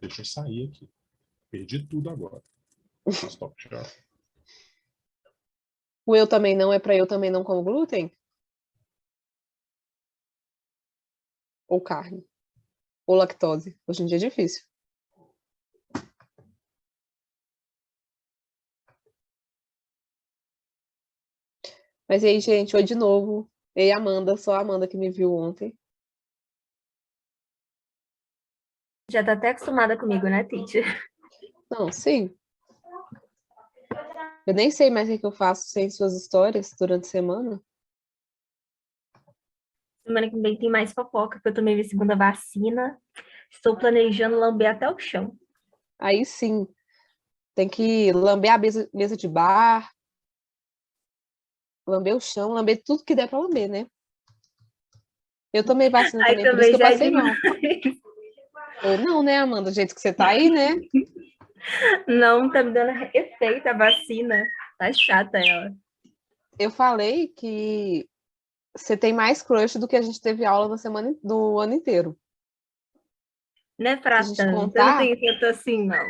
Deixa eu sair aqui. Perdi tudo agora. Stop, tchau. O eu também não é para eu também não como glúten? Ou carne? Ou lactose? Hoje em dia é difícil. Mas e aí, gente, oi de novo. Ei, Amanda, só a Amanda que me viu ontem. Já tá até acostumada comigo, né, teacher? Não, sim. Eu nem sei mais o que eu faço sem suas histórias durante a semana. Semana que vem tem mais fofoca, porque eu tomei minha segunda vacina. Estou planejando lamber até o chão. Aí sim, tem que lamber a mesa de bar, lamber o chão, lamber tudo que der pra lamber, né? Eu tomei vacina Aí também, por isso também que eu já é passei demais. mal. Ou não, né, Amanda? Do jeito que você tá aí, né? Não, tá me dando efeito a vacina. Tá chata ela. Eu falei que você tem mais crush do que a gente teve aula na semana do ano inteiro. Não é Se a pra gente tanto. Eu não contar, tenho tanto assim, não.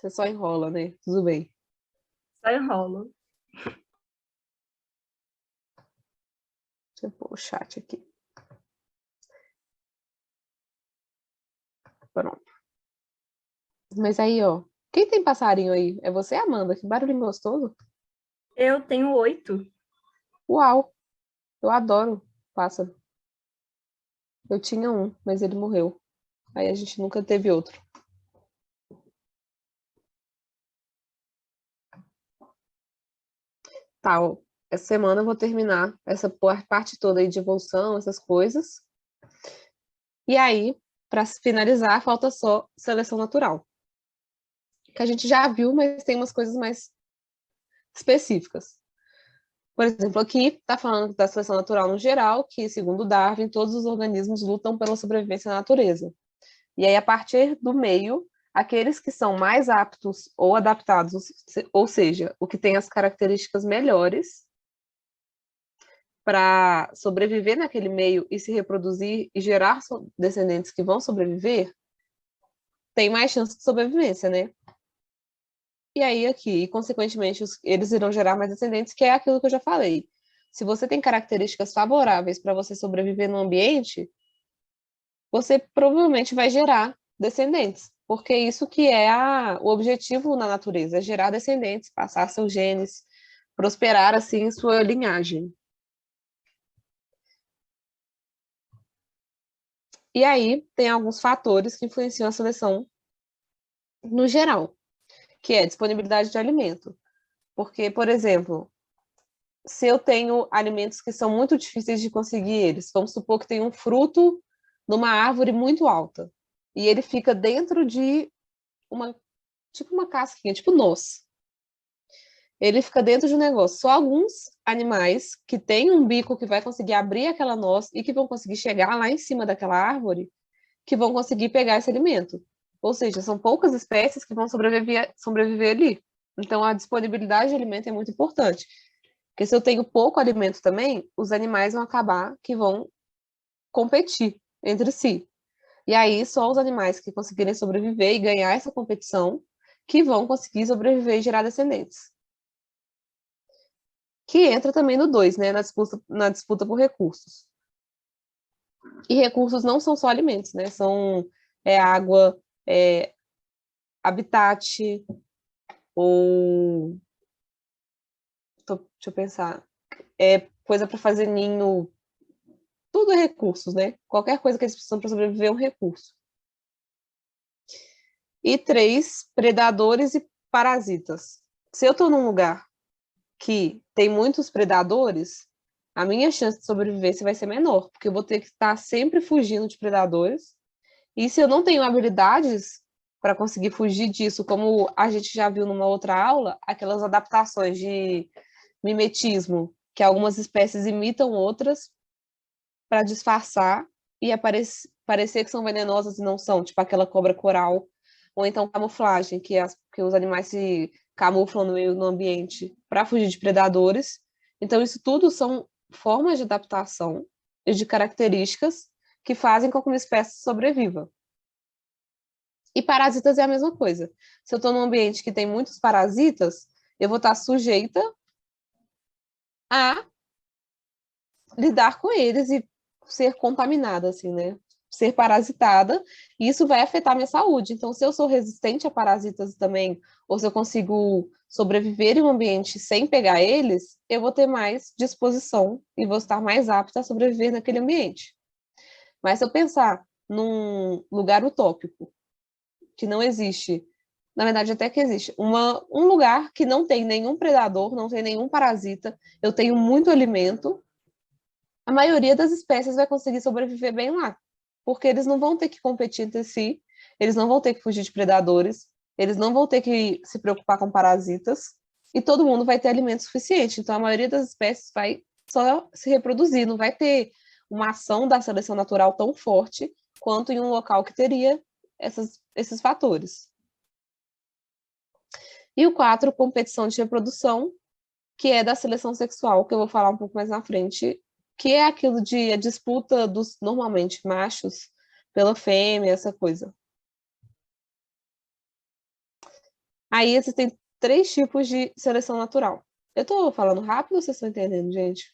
você só enrola, né? Tudo bem. Só enrolo. Deixa eu pôr o chat aqui. Pronto. Mas aí, ó. Quem tem passarinho aí? É você, Amanda? Que barulho gostoso. Eu tenho 8. Uau! Eu adoro pássaro. Eu tinha um, mas ele morreu. Aí a gente nunca teve outro. Tá, ó. Essa semana eu vou terminar essa parte toda aí de evolução, essas coisas. E aí, para finalizar, falta só seleção natural. Que a gente já viu, mas tem umas coisas mais específicas. Por exemplo, aqui está falando da seleção natural no geral, que, segundo Darwin, todos os organismos lutam pela sobrevivência na natureza. E aí, a partir do meio, aqueles que são mais aptos ou adaptados, ou seja, o que tem as características melhores para sobreviver naquele meio e se reproduzir e gerar descendentes que vão sobreviver, tem mais chance de sobrevivência, né? E aí, aqui, consequentemente, eles irão gerar mais descendentes, que é aquilo que eu já falei. Se você tem características favoráveis para você sobreviver no ambiente, você provavelmente vai gerar descendentes, porque isso que é o objetivo na natureza, é gerar descendentes, passar seus genes, prosperar assim sua linhagem. E aí tem alguns fatores que influenciam a seleção no geral, que é a disponibilidade de alimento. Porque, por exemplo, se eu tenho alimentos que são muito difíceis de conseguir eles, vamos supor que tem um fruto numa árvore muito alta, e ele fica dentro de tipo uma casquinha, tipo noz. Ele fica dentro de um negócio. Só alguns animais que têm um bico que vai conseguir abrir aquela noz e que vão conseguir chegar lá em cima daquela árvore que vão conseguir pegar esse alimento. Ou seja, são poucas espécies que vão sobreviver ali. Então, a disponibilidade de alimento é muito importante. Porque se eu tenho pouco alimento também, os animais vão acabar que vão competir entre si. E aí, só os animais que conseguirem sobreviver e ganhar essa competição que vão conseguir sobreviver e gerar descendentes. Que entra também no 2, né, na disputa por recursos. E recursos não são só alimentos, né? São água, habitat, ou. Deixa eu pensar. Coisa para fazer ninho. Tudo é recursos, né? Qualquer coisa que eles precisam para sobreviver é um recurso. E 3, predadores e parasitas. Se eu estou num lugar que tem muitos predadores, a minha chance de sobrevivência vai ser menor, porque eu vou ter que estar sempre fugindo de predadores. E se eu não tenho habilidades para conseguir fugir disso, como a gente já viu numa outra aula, aquelas adaptações de mimetismo, que algumas espécies imitam outras para disfarçar e parecer que são venenosas e não são, tipo aquela cobra coral, ou então camuflagem, que os animais se camuflam no ambiente para fugir de predadores. Então, isso tudo são formas de adaptação e de características que fazem com que uma espécie sobreviva. E parasitas é a mesma coisa. Se eu estou num ambiente que tem muitos parasitas, eu vou estar sujeita a lidar com eles e ser contaminada, assim, né? Ser parasitada, e isso vai afetar a minha saúde. Então, se eu sou resistente a parasitas também, ou se eu consigo sobreviver em um ambiente sem pegar eles, eu vou ter mais disposição e vou estar mais apta a sobreviver naquele ambiente. Mas se eu pensar num lugar utópico, que não existe, na verdade até que existe, um lugar que não tem nenhum predador, não tem nenhum parasita, eu tenho muito alimento, a maioria das espécies vai conseguir sobreviver bem lá, porque eles não vão ter que competir entre si, eles não vão ter que fugir de predadores, eles não vão ter que se preocupar com parasitas, e todo mundo vai ter alimento suficiente. Então, a maioria das espécies vai só se reproduzir, não vai ter uma ação da seleção natural tão forte quanto em um local que teria esses fatores. E o 4, competição de reprodução, que é da seleção sexual, que eu vou falar um pouco mais na frente, que é aquilo de a disputa dos, normalmente, machos pela fêmea, essa coisa. Aí existem 3 tipos de seleção natural. Eu tô falando rápido ou vocês estão entendendo, gente?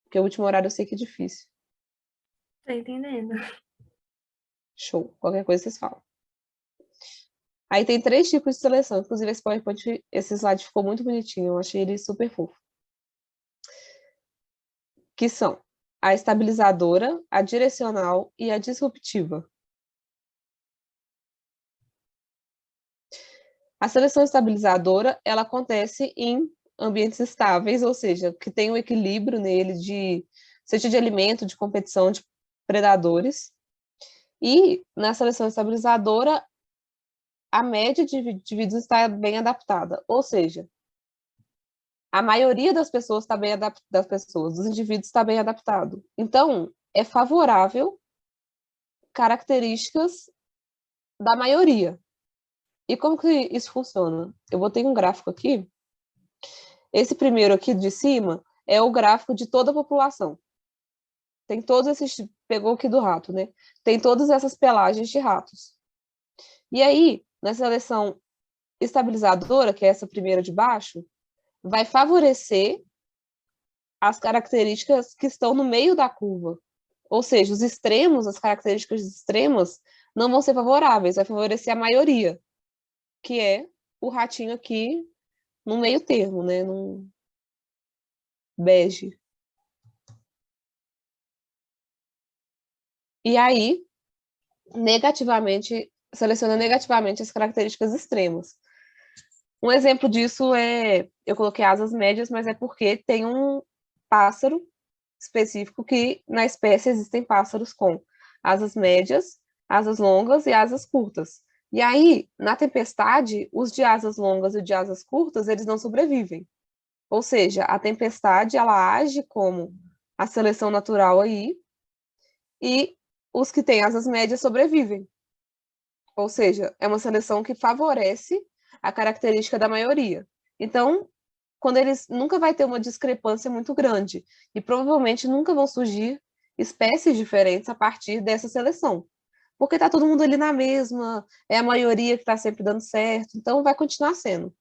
Porque o último horário eu sei que é difícil. Tô entendendo. Show. Qualquer coisa vocês falam. Aí tem 3 tipos de seleção. Inclusive, esse PowerPoint, esse slide ficou muito bonitinho. Eu achei ele super fofo. Que são a estabilizadora, a direcional e a disruptiva. A seleção estabilizadora, ela acontece em ambientes estáveis, ou seja, que tem um equilíbrio nele seja de alimento, de competição, de predadores. E na seleção estabilizadora, a média de indivíduos está bem adaptada, ou seja, a maioria das pessoas está bem adaptada, dos indivíduos está bem adaptado. Então, é favorável características da maioria. E como que isso funciona? Eu botei um gráfico aqui. Esse primeiro aqui de cima é o gráfico de toda a população. Tem todos esses... Pegou aqui do rato, né? Tem todas essas pelagens de ratos. E aí, na seleção estabilizadora, que é essa primeira de baixo, vai favorecer as características que estão no meio da curva. Ou seja, os extremos, as características extremas, não vão ser favoráveis, vai favorecer a maioria, que é o ratinho aqui no meio termo, né? No bege. E aí, seleciona negativamente as características extremas. Um exemplo disso eu coloquei asas médias, mas é porque tem um pássaro específico que na espécie existem pássaros com asas médias, asas longas e asas curtas. E aí, na tempestade, os de asas longas e de asas curtas, eles não sobrevivem. Ou seja, a tempestade, ela age como a seleção natural aí, e os que têm asas médias sobrevivem. Ou seja, é uma seleção que favorece a característica da maioria. Então, quando eles nunca vai ter uma discrepância muito grande e provavelmente nunca vão surgir espécies diferentes a partir dessa seleção. Porque está todo mundo ali na mesma, é a maioria que está sempre dando certo, então vai continuar sendo.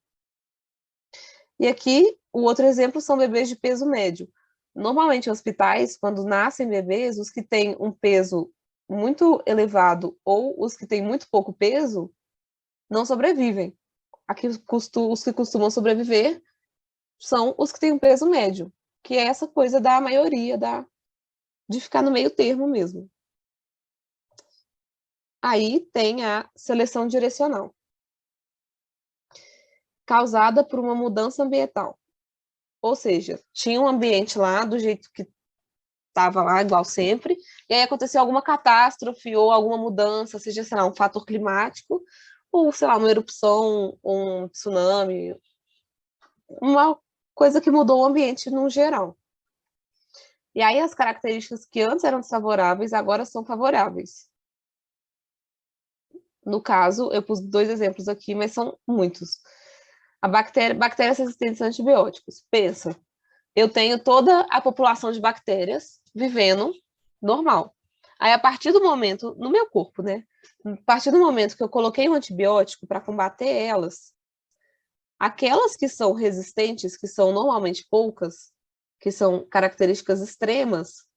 E aqui, o outro exemplo são bebês de peso médio. Normalmente, em hospitais, quando nascem bebês, os que têm um peso muito elevado ou os que têm muito pouco peso não sobrevivem. Aqui, os que costumam sobreviver são os que têm um peso médio, que é essa coisa da maioria, de ficar no meio termo mesmo. Aí tem a seleção direcional, causada por uma mudança ambiental. Ou seja, tinha um ambiente lá do jeito que estava lá, igual sempre, e aí aconteceu alguma catástrofe ou alguma mudança, seja, sei lá, um fator climático, ou, sei lá, uma erupção, um tsunami, uma coisa que mudou o ambiente no geral. E aí as características que antes eram desfavoráveis, agora são favoráveis. No caso, eu pus 2 exemplos aqui, mas são muitos. Bactérias resistentes a antibióticos. Pensa, eu tenho toda a população de bactérias vivendo normal. Aí, a partir do momento, no meu corpo, né? A partir do momento que eu coloquei um antibiótico para combater elas, aquelas que são resistentes, que são normalmente poucas, que são características extremas,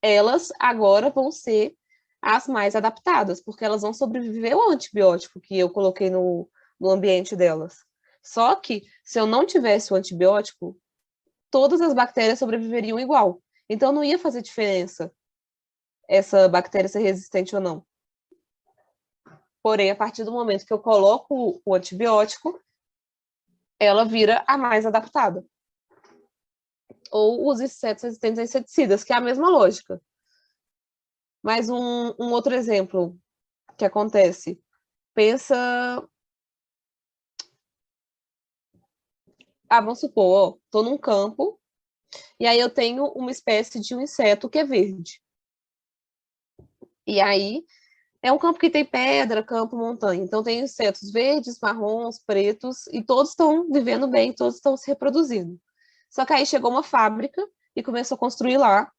elas agora vão ser as mais adaptadas, porque elas vão sobreviver ao antibiótico que eu coloquei no ambiente delas. Só que, se eu não tivesse o antibiótico, todas as bactérias sobreviveriam igual. Então, não ia fazer diferença essa bactéria ser resistente ou não. Porém, a partir do momento que eu coloco o antibiótico, ela vira a mais adaptada. Ou os insetos resistentes a inseticidas, que é a mesma lógica. Mas um outro exemplo que acontece. Pensa... vamos supor, ó, tô num campo, e aí eu tenho uma espécie de um inseto que é verde. E aí, é um campo que tem pedra, campo, montanha. Então, tem insetos verdes, marrons, pretos, e todos estão vivendo bem, todos estão se reproduzindo. Só que aí chegou uma fábrica e começou a construir lá,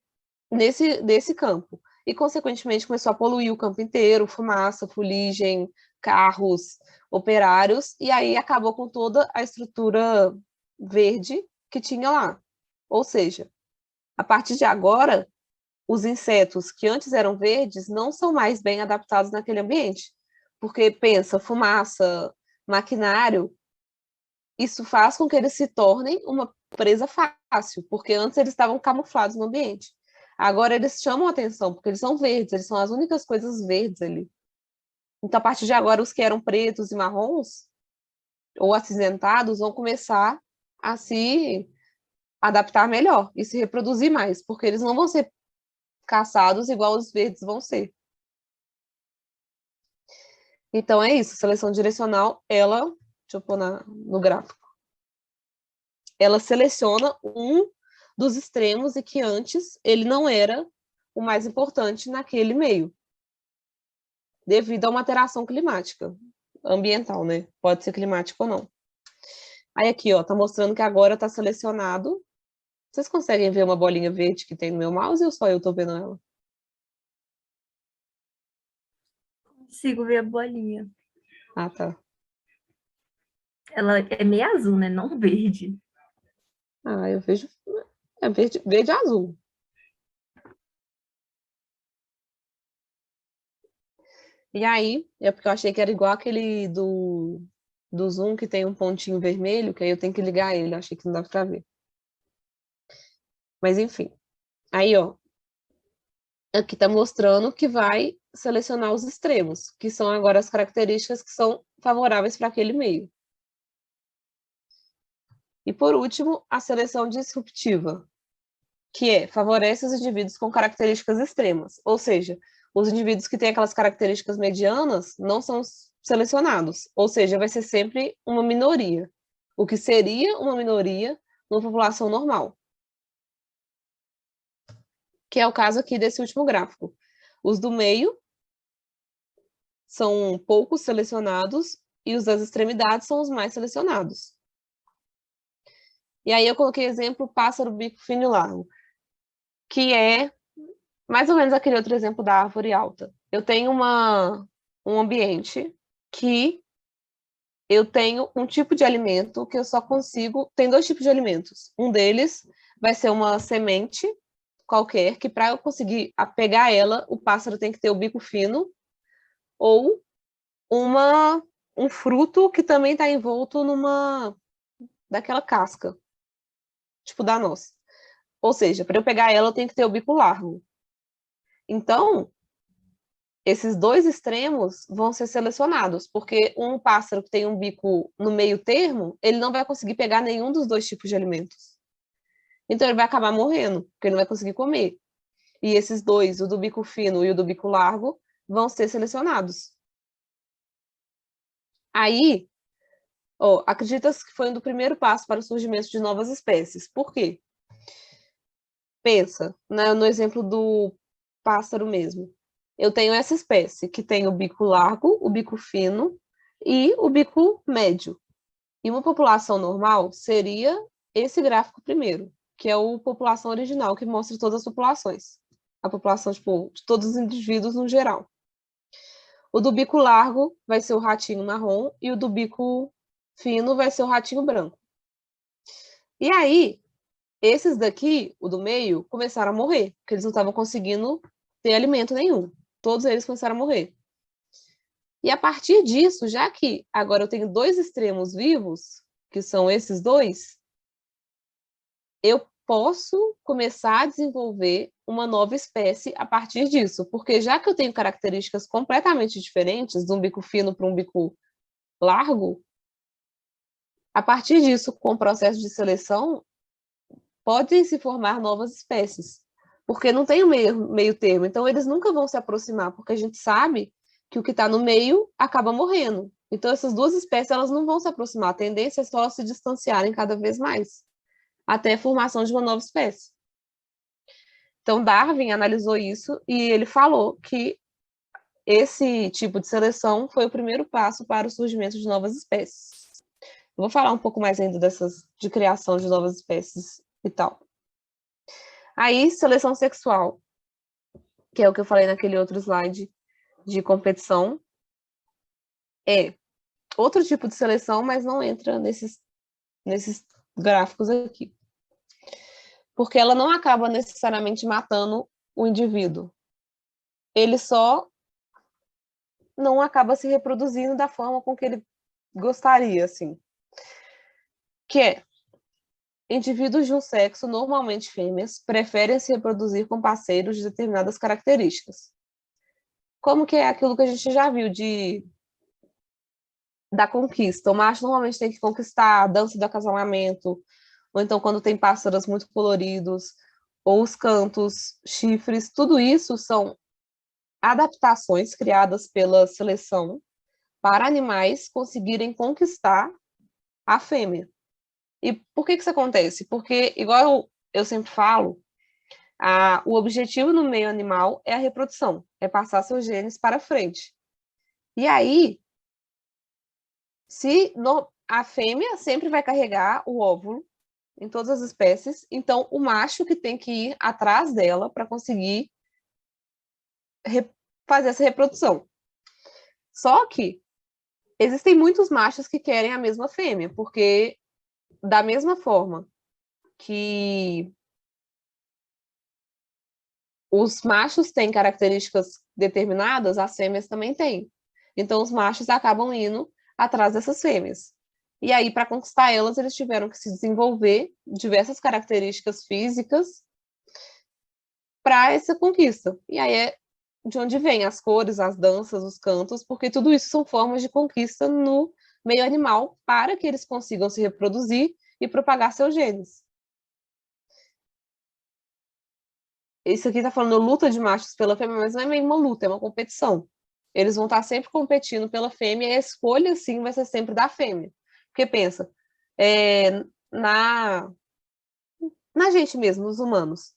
nesse campo. E, consequentemente, começou a poluir o campo inteiro, fumaça, fuligem, carros, operários, e aí acabou com toda a estrutura verde que tinha lá. Ou seja, a partir de agora, os insetos que antes eram verdes não são mais bem adaptados naquele ambiente. Porque, pensa, fumaça, maquinário, isso faz com que eles se tornem uma presa fácil, porque antes eles estavam camuflados no ambiente. Agora eles chamam atenção, porque eles são verdes, eles são as únicas coisas verdes ali. Então, a partir de agora, os que eram pretos e marrons, ou acinzentados, vão começar a se adaptar melhor e se reproduzir mais, porque eles não vão ser caçados igual os verdes vão ser. Então, é isso. Seleção direcional, ela... Deixa eu pôr no gráfico. Ela seleciona um dos extremos e que antes ele não era o mais importante naquele meio, devido a uma alteração climática, ambiental, né? Pode ser climático ou não. Aí aqui, ó, tá mostrando que agora tá selecionado. Vocês conseguem ver uma bolinha verde que tem no meu mouse ou só eu tô vendo ela? Consigo ver a bolinha. Ah, tá. Ela é meio azul, né? Não verde. Ah, eu vejo... É verde, verde e azul. E aí, é porque eu achei que era igual aquele do Zoom, que tem um pontinho vermelho, que aí eu tenho que ligar ele. Eu achei que não dava pra ver. Mas, enfim. Aí, ó. Aqui tá mostrando que vai selecionar os extremos, que são agora as características que são favoráveis para aquele meio. E, por último, a seleção disruptiva, que favorece os indivíduos com características extremas, ou seja, os indivíduos que têm aquelas características medianas não são selecionados, ou seja, vai ser sempre uma minoria, o que seria uma minoria numa população normal. Que é o caso aqui desse último gráfico. Os do meio são poucos selecionados e os das extremidades são os mais selecionados. E aí eu coloquei exemplo pássaro bico fino e largo, que é mais ou menos aquele outro exemplo da árvore alta. Eu tenho um ambiente que eu tenho um tipo de alimento que eu só consigo... Tem dois tipos de alimentos. Um deles vai ser uma semente qualquer, que para eu conseguir pegar ela, o pássaro tem que ter o bico fino, ou um fruto que também está envolto daquela casca, tipo da noz. Ou seja, para eu pegar ela, eu tenho que ter o bico largo. Então, esses dois extremos vão ser selecionados, porque um pássaro que tem um bico no meio termo, ele não vai conseguir pegar nenhum dos dois tipos de alimentos. Então, ele vai acabar morrendo, porque ele não vai conseguir comer. E esses dois, o do bico fino e o do bico largo, vão ser selecionados. Aí, acredita-se que foi um do primeiro passo para o surgimento de novas espécies. Por quê? Pensa, né, no exemplo do pássaro mesmo. Eu tenho essa espécie que tem o bico largo, o bico fino e o bico médio. E uma população normal seria esse gráfico primeiro, que é a população original, que mostra todas as populações. a população, tipo, de todos os indivíduos no geral. O do bico largo vai ser o ratinho marrom e o do bico fino vai ser o ratinho branco. E aí, esses daqui, o do meio, começaram a morrer, porque eles não estavam conseguindo ter alimento nenhum. Todos eles começaram a morrer. E a partir disso, já que agora eu tenho 2 extremos vivos, que são esses dois, eu posso começar a desenvolver uma nova espécie a partir disso, porque já que eu tenho características completamente diferentes, de um bico fino para um bico largo, a partir disso, com o processo de seleção, podem se formar novas espécies, porque não tem o meio termo, então eles nunca vão se aproximar, porque a gente sabe que o que está no meio acaba morrendo. Então essas 2 espécies elas não vão se aproximar, a tendência é só se distanciarem cada vez mais, até a formação de uma nova espécie. Então Darwin analisou isso e ele falou que esse tipo de seleção foi o primeiro passo para o surgimento de novas espécies. Eu vou falar um pouco mais ainda de criação de novas espécies e tal. Aí, seleção sexual, que é o que eu falei naquele outro slide de competição, é outro tipo de seleção, mas não entra nesses gráficos aqui. Porque ela não acaba necessariamente matando o indivíduo. Ele só não acaba se reproduzindo da forma com que ele gostaria, assim. Que é, indivíduos de um sexo, normalmente fêmeas, preferem se reproduzir com parceiros de determinadas características. Como que é aquilo que a gente já viu da conquista? O macho normalmente tem que conquistar a dança do acasalamento, ou então quando tem pássaros muito coloridos, ou os cantos, chifres, tudo isso são adaptações criadas pela seleção para animais conseguirem conquistar a fêmea. E por que isso acontece? Porque, igual eu sempre falo, o objetivo no meio animal é a reprodução, é passar seus genes para frente. E aí, a fêmea sempre vai carregar o óvulo em todas as espécies, então o macho que tem que ir atrás dela para conseguir fazer essa reprodução. Só que existem muitos machos que querem a mesma fêmea, porque da mesma forma que os machos têm características determinadas, as fêmeas também têm. Então, os machos acabam indo atrás dessas fêmeas. E aí, para conquistar elas, eles tiveram que se desenvolver diversas características físicas para essa conquista. E aí é de onde vem as cores, as danças, os cantos, porque tudo isso são formas de conquista no meio animal para que eles consigam se reproduzir e propagar seus genes. Isso aqui está falando luta de machos pela fêmea, mas não é meio uma luta, é uma competição. Eles vão estar sempre competindo pela fêmea e a escolha, sim, vai ser sempre da fêmea. Porque pensa, na gente mesmo, nos humanos,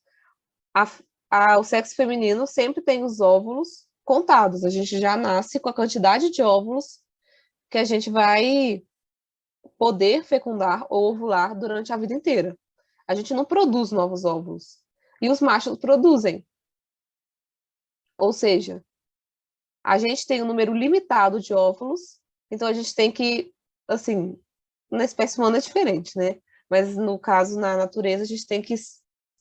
o sexo feminino sempre tem os óvulos contados. A gente já nasce com a quantidade de óvulos que a gente vai poder fecundar ou ovular durante a vida inteira. A gente não produz novos óvulos. E os machos produzem. Ou seja, a gente tem um número limitado de óvulos, então a gente tem que, assim, na espécie humana é diferente, né? Mas no caso, na natureza, a gente tem que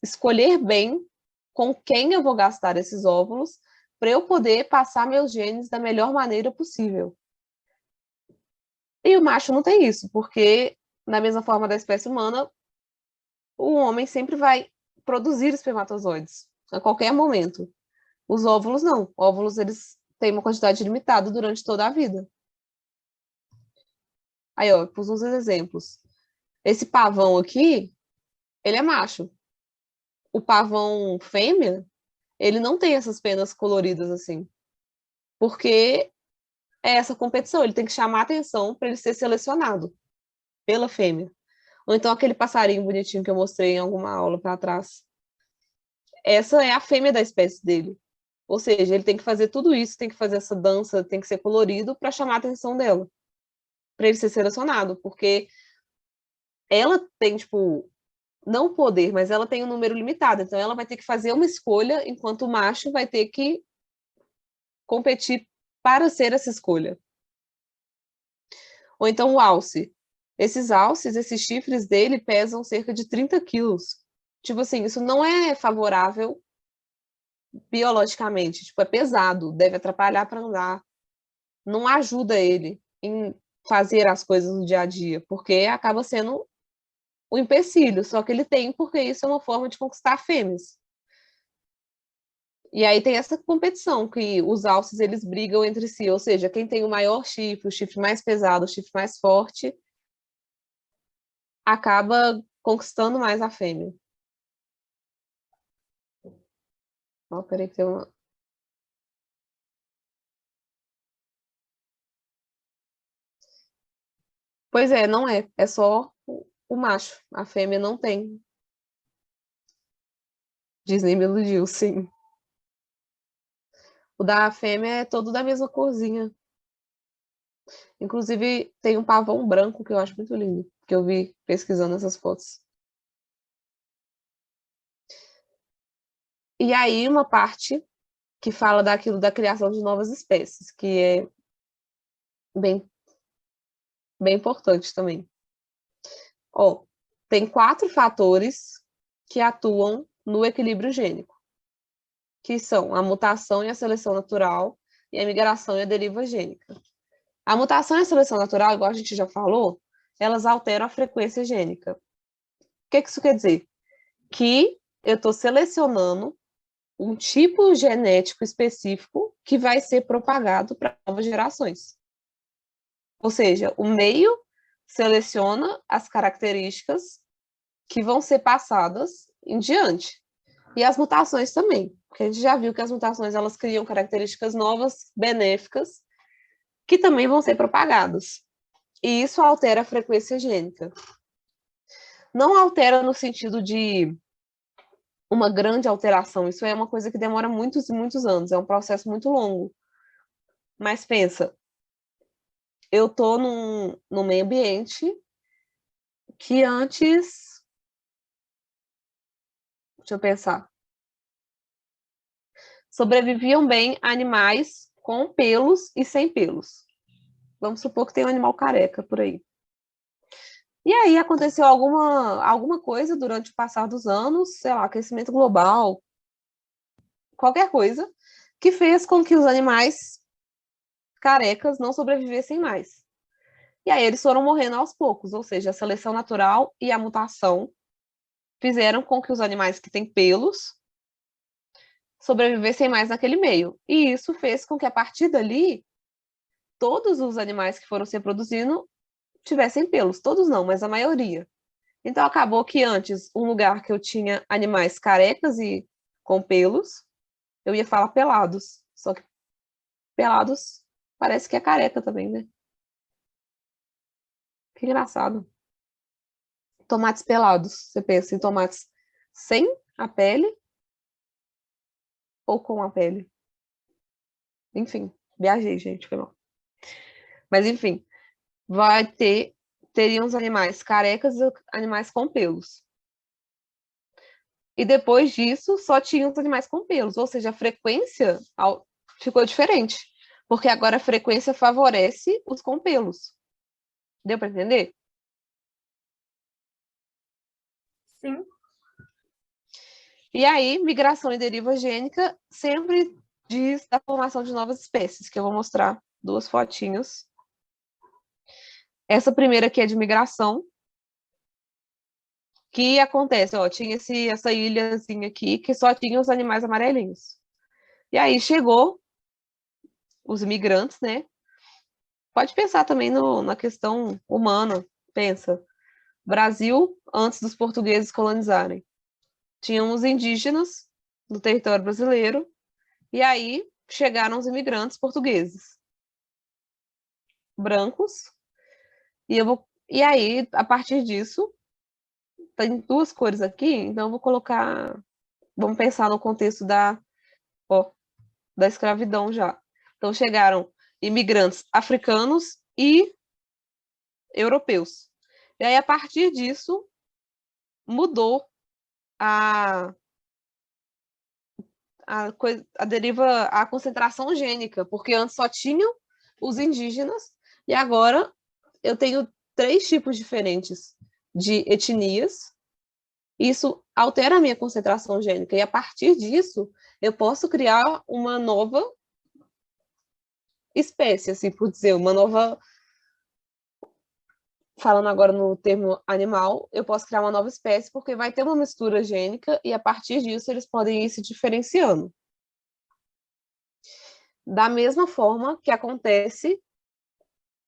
escolher bem com quem eu vou gastar esses óvulos para eu poder passar meus genes da melhor maneira possível. E o macho não tem isso, porque, na mesma forma da espécie humana, o homem sempre vai produzir espermatozoides a qualquer momento. Os óvulos não. Óvulos, eles têm uma quantidade limitada durante toda a vida. Aí, ó, pus uns exemplos. Esse pavão aqui, ele é macho. O pavão fêmea, ele não tem essas penas coloridas assim. Porque é essa competição, ele tem que chamar atenção para ele ser selecionado pela fêmea. Ou então aquele passarinho bonitinho que eu mostrei em alguma aula para trás. Essa é a fêmea da espécie dele. Ou seja, ele tem que fazer tudo isso, tem que fazer essa dança, tem que ser colorido para chamar a atenção dela, para ele ser selecionado, porque ela tem, tipo, não poder, mas ela tem um número limitado, então ela vai ter que fazer uma escolha, enquanto o macho vai ter que competir para ser essa escolha. Ou então o alce. Esses alces, esses chifres dele pesam cerca de 30 quilos. Tipo assim, isso não é favorável biologicamente. Tipo, é pesado, deve atrapalhar para andar. Não ajuda ele em fazer as coisas no dia a dia, porque acaba sendo o empecilho. Só que ele tem, porque isso é uma forma de conquistar fêmeas. E aí tem essa competição, que os alces, eles brigam entre si, ou seja, quem tem o maior chifre, o chifre mais pesado, o chifre mais forte, acaba conquistando mais a fêmea. Ó, peraí que tem uma... Pois é, não é. É só o macho. A fêmea não tem. Disney me iludiu, sim. O da fêmea é todo da mesma corzinha. Inclusive, tem um pavão branco que eu acho muito lindo, que eu vi pesquisando essas fotos. E aí, uma parte que fala daquilo da criação de novas espécies, que é bem, bem importante também. Ó, tem 4 fatores que atuam no equilíbrio gênico, que são a mutação e a seleção natural, e a migração e a deriva gênica. A mutação e a seleção natural, igual a gente já falou, elas alteram a frequência gênica. O que isso quer dizer? Que eu estou selecionando um tipo genético específico que vai ser propagado para novas gerações. Ou seja, o meio seleciona as características que vão ser passadas em diante. E as mutações também, porque a gente já viu que as mutações elas criam características novas, benéficas, que também vão ser propagadas. E isso altera a frequência gênica. Não altera no sentido de uma grande alteração, isso é uma coisa que demora muitos e muitos anos, é um processo muito longo. Mas pensa, eu estou num meio ambiente que antes, deixa eu pensar, sobreviviam bem animais com pelos e sem pelos. Vamos supor que tem um animal careca por aí. E aí aconteceu alguma coisa durante o passar dos anos, sei lá, aquecimento global, qualquer coisa, que fez com que os animais carecas não sobrevivessem mais. E aí eles foram morrendo aos poucos, ou seja, a seleção natural e a mutação fizeram com que os animais que têm pelos sobrevivessem mais naquele meio. E isso fez com que, a partir dali, todos os animais que foram se reproduzindo tivessem pelos. Todos não, mas a maioria. Então, acabou que antes, um lugar que eu tinha animais carecas e com pelos, eu ia falar pelados. Só que pelados parece que é careca também, né? Que engraçado. Tomates pelados. Você pensa em tomates sem a pele ou com a pele? Enfim, viajei, gente, foi mal. Mas, enfim, teriam os animais carecas e animais com pelos. E depois disso, só tinha os animais com pelos, ou seja, a frequência ficou diferente, porque agora a frequência favorece os com pelos. Deu para entender? Sim. E aí, migração e deriva gênica sempre diz da formação de novas espécies, que eu vou mostrar 2 fotinhos. Essa primeira aqui é de migração, que acontece, ó, tinha essa ilhazinha aqui que só tinha os animais amarelinhos. E aí chegou os imigrantes, né? Pode pensar também na questão humana. Pensa, Brasil antes dos portugueses colonizarem. Tinham os indígenas no território brasileiro e aí chegaram os imigrantes portugueses, brancos. E aí, a partir disso, tem 2 cores aqui, então eu vou colocar, vamos pensar no contexto da escravidão já. Então chegaram imigrantes africanos e europeus. E aí, a partir disso, mudou a deriva, a concentração gênica, porque antes só tinham os indígenas, e agora eu tenho 3 tipos diferentes de etnias. Isso altera a minha concentração gênica, e a partir disso, eu posso criar uma nova espécie, assim por dizer, uma nova. Falando agora no termo animal, eu posso criar uma nova espécie, porque vai ter uma mistura gênica, e a partir disso eles podem ir se diferenciando. Da mesma forma que acontece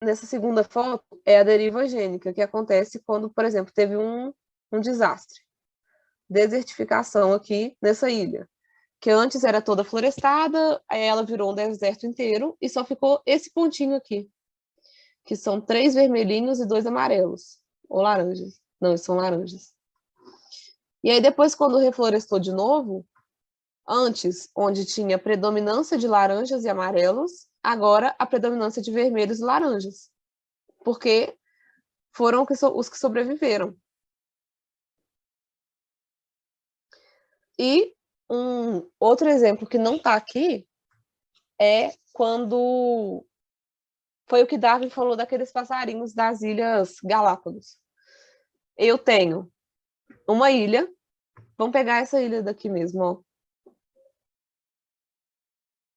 nessa segunda foto, é a deriva gênica, que acontece quando, por exemplo, teve um desastre. Desertificação aqui nessa ilha, que antes era toda florestada, aí ela virou um deserto inteiro, e só ficou esse pontinho aqui, que são 3 vermelhinhos e 2 amarelos, ou laranjas. Não, são laranjas. E aí depois, quando reflorestou de novo, antes, onde tinha predominância de laranjas e amarelos, agora a predominância de vermelhos e laranjas, porque foram os que sobreviveram. E um outro exemplo que não está aqui é quando foi o que Darwin falou daqueles passarinhos das Ilhas Galápagos. Eu tenho uma ilha, vamos pegar essa ilha daqui mesmo, ó.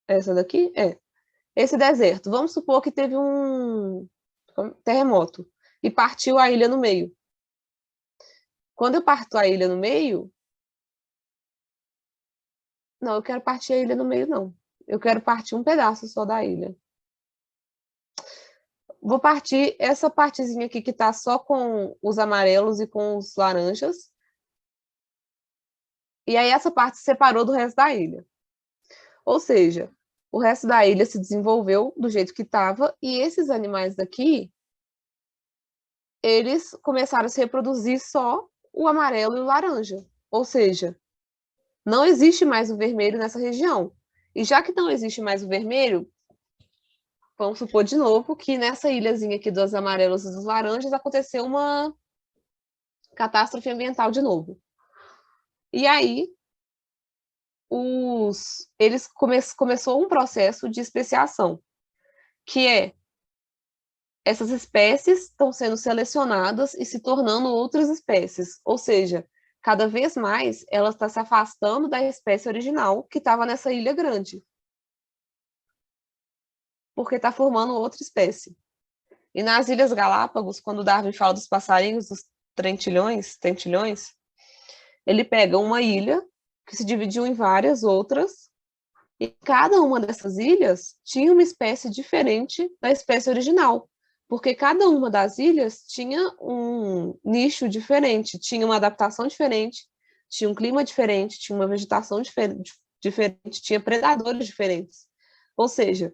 Essa daqui? É. Esse deserto, vamos supor que teve um terremoto e partiu a ilha no meio. Quando eu parto a ilha no meio... Não, eu quero partir a ilha no meio, não. Eu quero partir um pedaço só da ilha. Vou partir essa partezinha aqui que tá só com os amarelos e com os laranjas. E aí essa parte se separou do resto da ilha. Ou seja, o resto da ilha se desenvolveu do jeito que estava, e esses animais daqui, eles começaram a se reproduzir só o amarelo e o laranja. Ou seja, não existe mais o vermelho nessa região. E já que não existe mais o vermelho, vamos supor de novo que nessa ilhazinha aqui dos amarelos e dos laranjas aconteceu uma catástrofe ambiental de novo. E aí, começou um processo de especiação, que é essas espécies estão sendo selecionadas e se tornando outras espécies. Ou seja, cada vez mais ela está se afastando da espécie original que estava nessa ilha grande, porque está formando outra espécie. E nas Ilhas Galápagos, quando Darwin fala dos passarinhos, dos tentilhões, ele pega uma ilha que se dividiu em várias outras, e cada uma dessas ilhas tinha uma espécie diferente da espécie original, porque cada uma das ilhas tinha um nicho diferente, tinha uma adaptação diferente, tinha um clima diferente, tinha uma vegetação diferente, tinha predadores diferentes. Ou seja,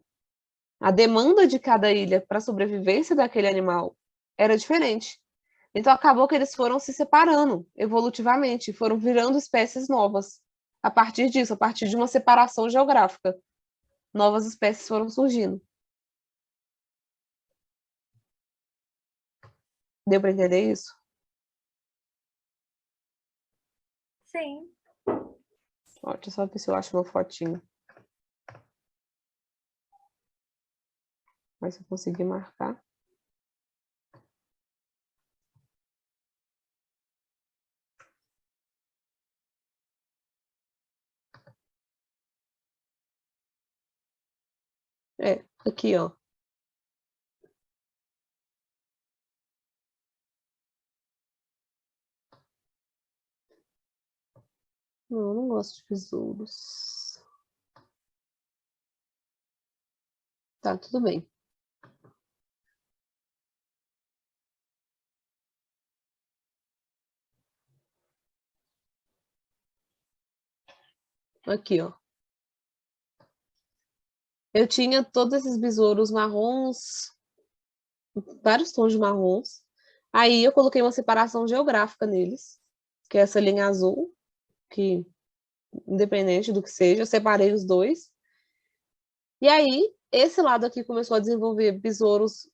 a demanda de cada ilha para a sobrevivência daquele animal era diferente. Então, acabou que eles foram se separando evolutivamente, foram virando espécies novas. A partir disso, a partir de uma separação geográfica, novas espécies foram surgindo. Deu para entender isso? Sim. Ó, deixa eu só ver se eu acho uma fotinho. Mas se eu conseguir marcar. É, aqui, ó. Não, eu não gosto de besouros. Tá, tudo bem. Aqui, ó. Eu tinha todos esses besouros marrons, vários tons de marrons. Aí eu coloquei uma separação geográfica neles, que é essa linha azul, que independente do que seja, eu separei os dois. E aí, esse lado aqui começou a desenvolver besouros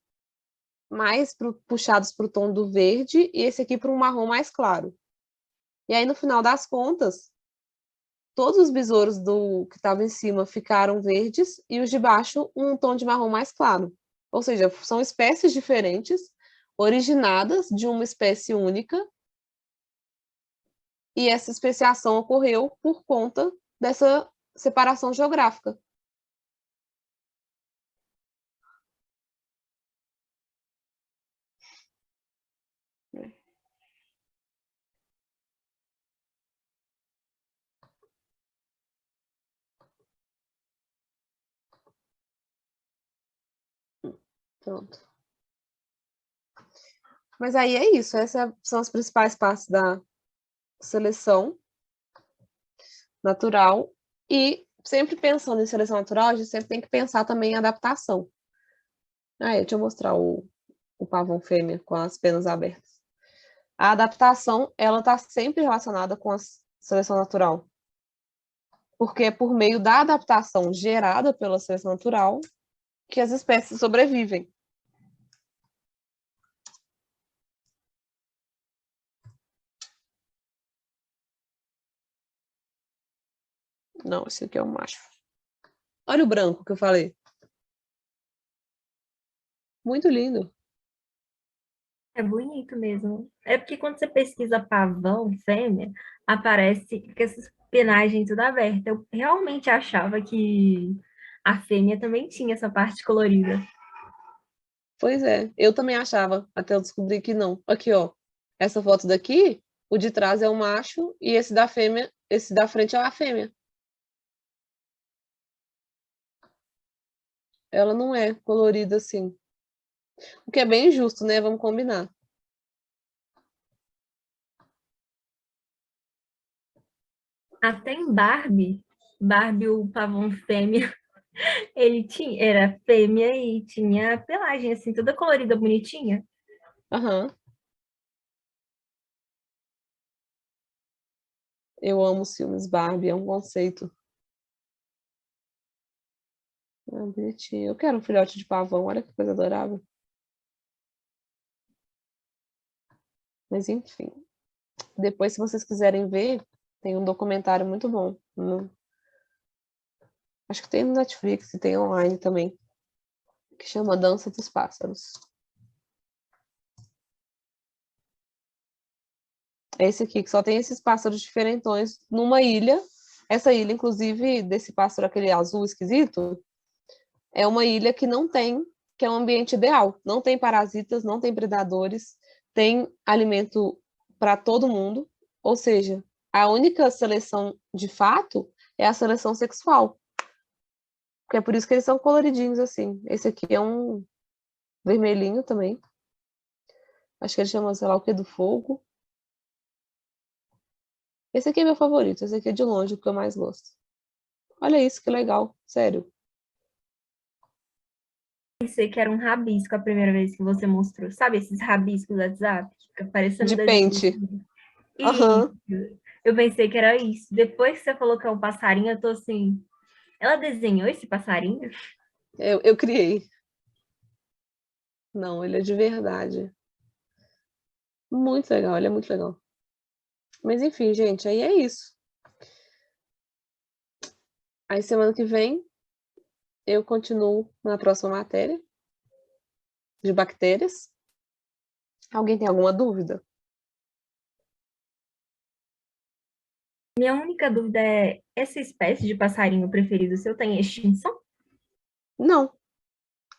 mais puxados para o tom do verde, e esse aqui para um marrom mais claro. E aí, no final das contas, todos os besouros que estavam em cima ficaram verdes e os de baixo um tom de marrom mais claro. Ou seja, são espécies diferentes, originadas de uma espécie única, e essa especiação ocorreu por conta dessa separação geográfica. Pronto. Mas aí é isso, essas são as principais partes da seleção natural, e sempre pensando em seleção natural, a gente sempre tem que pensar também em adaptação. Deixa eu mostrar o pavão fêmea com as penas abertas. A adaptação, ela está sempre relacionada com a seleção natural, porque é por meio da adaptação gerada pela seleção natural que as espécies sobrevivem. Não, esse aqui é o macho. Olha o branco que eu falei. Muito lindo. É bonito mesmo. É porque quando você pesquisa pavão, fêmea, aparece com essas penagens tudo aberta. Eu realmente achava que a fêmea também tinha essa parte colorida. Pois é, eu também achava, até eu descobrir que não. Aqui, ó. Essa foto daqui, o de trás é o macho e esse da fêmea, esse da frente é a fêmea. Ela não é colorida assim. O que é bem justo, né? Vamos combinar. Até em Barbie, o pavão fêmea, ele tinha, era fêmea e tinha a pelagem assim, toda colorida, bonitinha. Aham. Eu amo os filmes Barbie, é um conceito. Ah, bonitinho. Eu quero um filhote de pavão, olha que coisa adorável. Mas enfim. Depois, se vocês quiserem ver, tem um documentário muito bom. Acho que tem no Netflix e tem online também, que chama Dança dos Pássaros. É esse aqui, que só tem esses pássaros diferentões numa ilha. Essa ilha, inclusive, desse pássaro, aquele azul esquisito, é uma ilha que não tem, que é um ambiente ideal. Não tem parasitas, não tem predadores, tem alimento para todo mundo. Ou seja, a única seleção de fato é a seleção sexual. Que é por isso que eles são coloridinhos assim. Esse aqui é um vermelhinho também. Acho que ele chama, sei lá o que, do fogo. Esse aqui é meu favorito. Esse aqui é de longe o que eu mais gosto. Olha isso, que legal. Sério. Pensei que era um rabisco a primeira vez que você mostrou. Sabe esses rabiscos do WhatsApp? Que fica parecendo De um desenho pente. assim. Aham. Isso. Eu pensei que era isso. Depois que você falou que é um passarinho, eu tô assim. Ela desenhou esse passarinho? Eu criei. Não, ele é de verdade. Muito legal, ele é muito legal. Mas enfim, gente, aí é isso. Aí semana que vem eu continuo na próxima matéria de bactérias. Alguém tem alguma dúvida? Minha única dúvida é, essa espécie de passarinho preferido seu tem extinção? Não.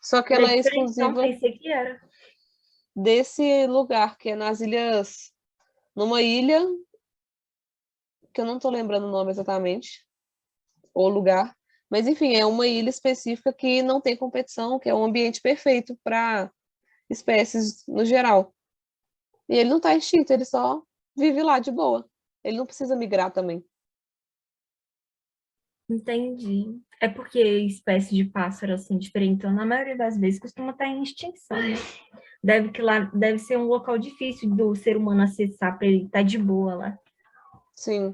Só que ela é Então, exclusiva pensei que era. desse lugar, que é nas ilhas, numa ilha, que eu não tô lembrando o nome exatamente, ou lugar, mas enfim, é uma ilha específica que não tem competição, que é um ambiente perfeito para espécies no geral. E ele não está extinto, ele só vive lá de boa. Ele não precisa migrar também. Entendi. É porque espécie de pássaro assim diferente, então, na maioria das vezes costuma estar em extinção, né? Deve que lá deve ser um local difícil do ser humano acessar para ele estar de boa lá. Sim.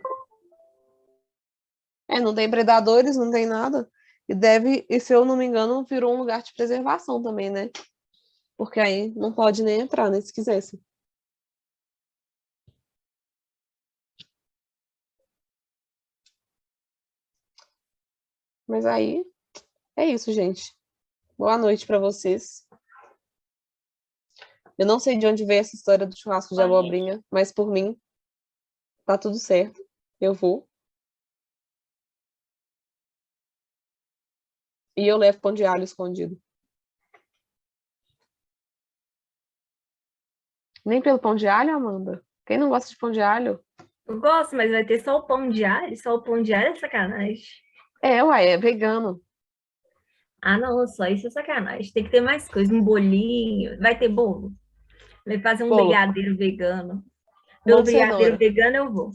Não tem predadores, não tem nada. E se eu não me engano, virou um lugar de preservação também, né? Porque aí não pode nem entrar, né, se quisesse. Mas aí, é isso, gente. Boa noite para vocês. Eu não sei de onde veio essa história do churrasco de abobrinha, mas por mim, tá tudo certo. Eu vou. E eu levo pão de alho escondido. Nem pelo pão de alho, Amanda? Quem não gosta de pão de alho? Eu gosto, mas vai ter só o pão de alho? Só o pão de alho é sacanagem. Uai, é vegano. Ah, não, só isso é sacanagem. Tem que ter mais coisa, um bolinho. Vai ter bolo? Vai fazer um Bolo. brigadeiro vegano. Bolo Pelo de brigadeiro cenoura. vegano eu vou.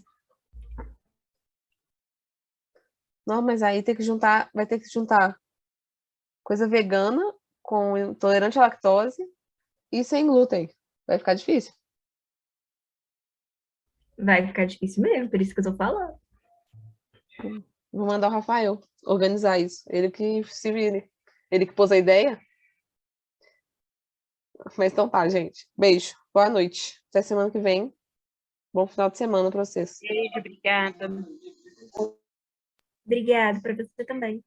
Não, mas aí vai ter que juntar coisa vegana com intolerante à lactose e sem glúten. Vai ficar difícil. Vai ficar difícil mesmo, por isso que eu tô falando. Vou mandar o Rafael organizar isso. Ele que se vire. Ele que pôs a ideia. Mas então tá, gente. Beijo. Boa noite. Até semana que vem. Bom final de semana para vocês. Beijo, obrigada. Obrigada para você também.